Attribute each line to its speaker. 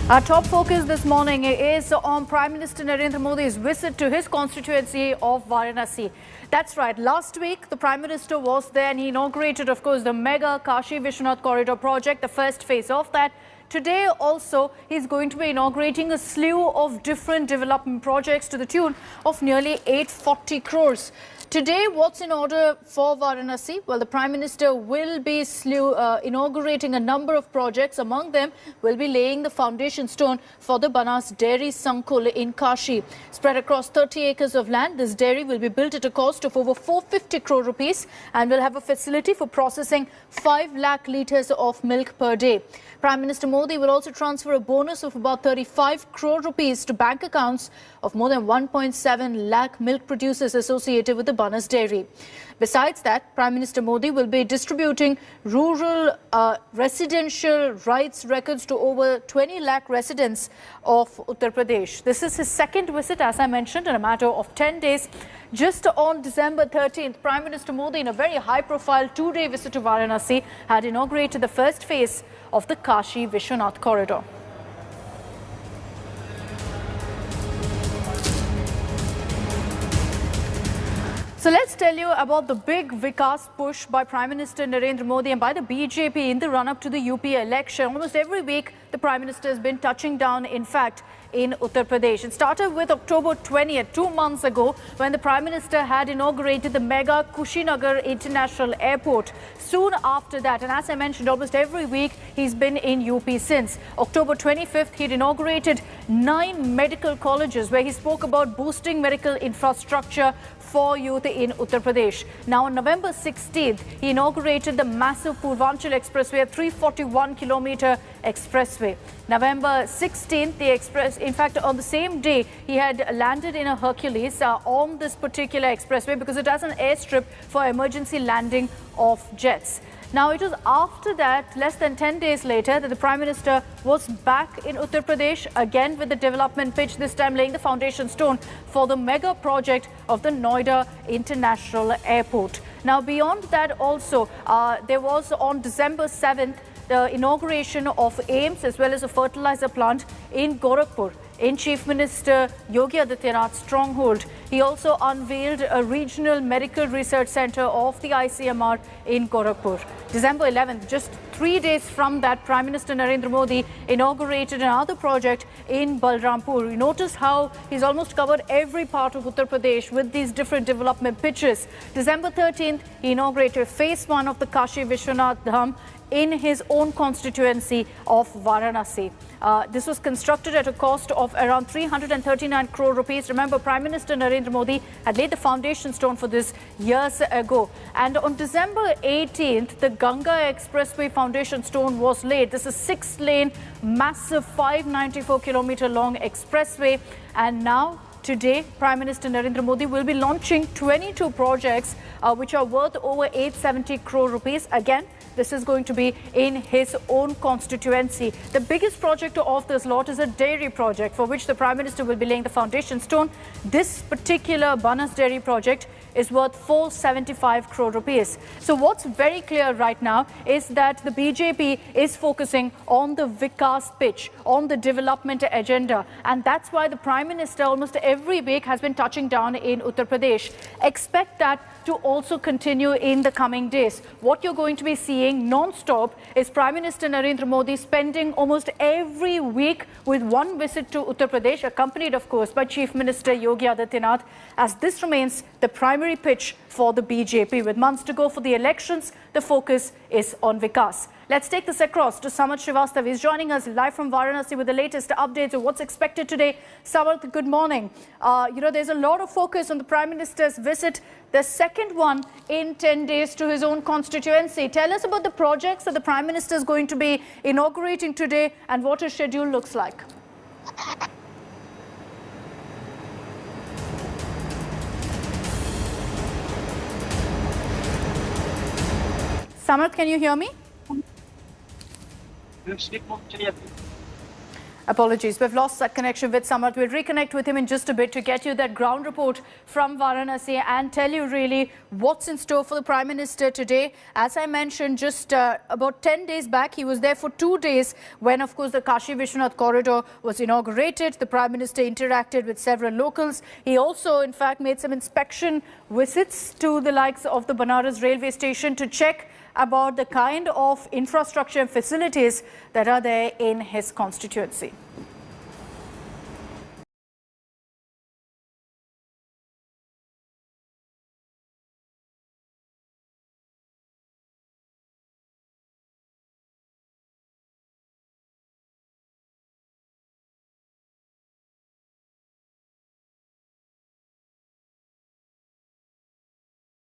Speaker 1: Our top focus this morning is on Prime Minister Narendra Modi's visit to his constituency of Varanasi. That's right. Last week, the Prime Minister was there and he inaugurated, of course, the mega Kashi Vishwanath Corridor project, the first phase of that. Today also, he's going to be inaugurating a slew of different development projects to the tune of nearly 840 crores. Today, what's in order for Varanasi? Well, the Prime Minister will be inaugurating a number of projects. Among them will be laying the foundation stone for the Banas Dairy Sankul in Kashi. Spread across 30 acres of land, this dairy will be built at a cost of over 450 crore rupees and will have a facility for processing 5 lakh litres of milk per day. Prime Minister Modi will also transfer a bonus of about 35 crore rupees to bank accounts of more than 1.7 lakh milk producers associated with the Banas Dairy. Besides that, Prime Minister Modi will be distributing rural residential rights records to over 20 lakh residents of Uttar Pradesh. This is his second visit, as I mentioned, in a matter of 10 days. Just on December 13th, Prime Minister Modi, in a very high-profile 2-day visit to Varanasi, had inaugurated the first phase of the Kashi Vishwanath Corridor. So let's tell you about the big Vikas push by Prime Minister Narendra Modi and by the BJP in the run-up to the UP election. Almost every week, the Prime Minister has been touching down, in fact, in Uttar Pradesh. It started with October 20th, 2 months ago, when the Prime Minister had inaugurated the mega Kushinagar International Airport. Soon after that, and as I mentioned, almost every week, he's been in UP since. October 25th, he'd inaugurated 9 medical colleges where he spoke about boosting medical infrastructure for youth in Uttar Pradesh. Now, on November 16th, he inaugurated the massive Purvanchal Expressway, a 341-kilometer expressway. November 16th, the express, in fact, on the same day, he had landed in a Hercules on this particular expressway because it has an airstrip for emergency landing of jets. Now, it was after that, less than 10 days later, that the Prime Minister was back in Uttar Pradesh, again with the development pitch, this time laying the foundation stone for the mega project of the Noida International Airport. Now, beyond that also, there was on December 7th, the inauguration of AIIMS as well as a fertilizer plant in Gorakhpur, in Chief Minister Yogi Adityanath's stronghold. He also unveiled a regional medical research center of the ICMR in Gorakhpur. December 11th, just 3 days from that, Prime Minister Narendra Modi inaugurated another project in Balrampur. You notice how he's almost covered every part of Uttar Pradesh with these different development pitches. December 13th, he inaugurated phase 1 of the Kashi Vishwanath Dham in his own constituency of Varanasi. This was constructed at a cost of around 339 crore rupees. Remember, Prime Minister Narendra Modi had laid the foundation stone for this years ago. And on December 18th, the Ganga Expressway foundation stone was laid. This is a 6-lane, massive 594-kilometer long expressway. And now, today, Prime Minister Narendra Modi will be launching 22 projects which are worth over 870 crore rupees. Again, this is going to be in his own constituency. The biggest project of this lot is a dairy project for which the Prime Minister will be laying the foundation stone. This particular Banas Dairy project is worth 475 crore rupees. So what's very clear right now is that the BJP is focusing on the Vikas pitch, on the development agenda. And that's why the Prime Minister almost every week has been touching down in Uttar Pradesh. Expect that to also continue in the coming days. What you're going to be seeing non-stop is Prime Minister Narendra Modi spending almost every week with one visit to Uttar Pradesh, accompanied, of course, by Chief Minister Yogi Adityanath, as this remains the primary pitch for the BJP. With months to go for the elections, the focus is on Vikas. Let's take this across to Samarth Srivastav. He's joining us live from Varanasi with the latest updates of what's expected today. Samarth, good morning. There's a lot of focus on the Prime Minister's visit, the second one in 10 days to his own constituency. Tell us about the projects that the Prime Minister is going to be inaugurating today and what his schedule looks like. Samarth, can you hear me? Apologies, we've lost that connection with Samarth. We'll reconnect with him in just a bit to get you that ground report from Varanasi and tell you really what's in store for the Prime Minister today. As I mentioned, just about 10 days back, he was there for 2 days when, of course, the Kashi Vishwanath corridor was inaugurated. The Prime Minister interacted with several locals. He also, in fact, made some inspection visits to the likes of the Banaras railway station to check about the kind of infrastructure and facilities that are there in his constituency.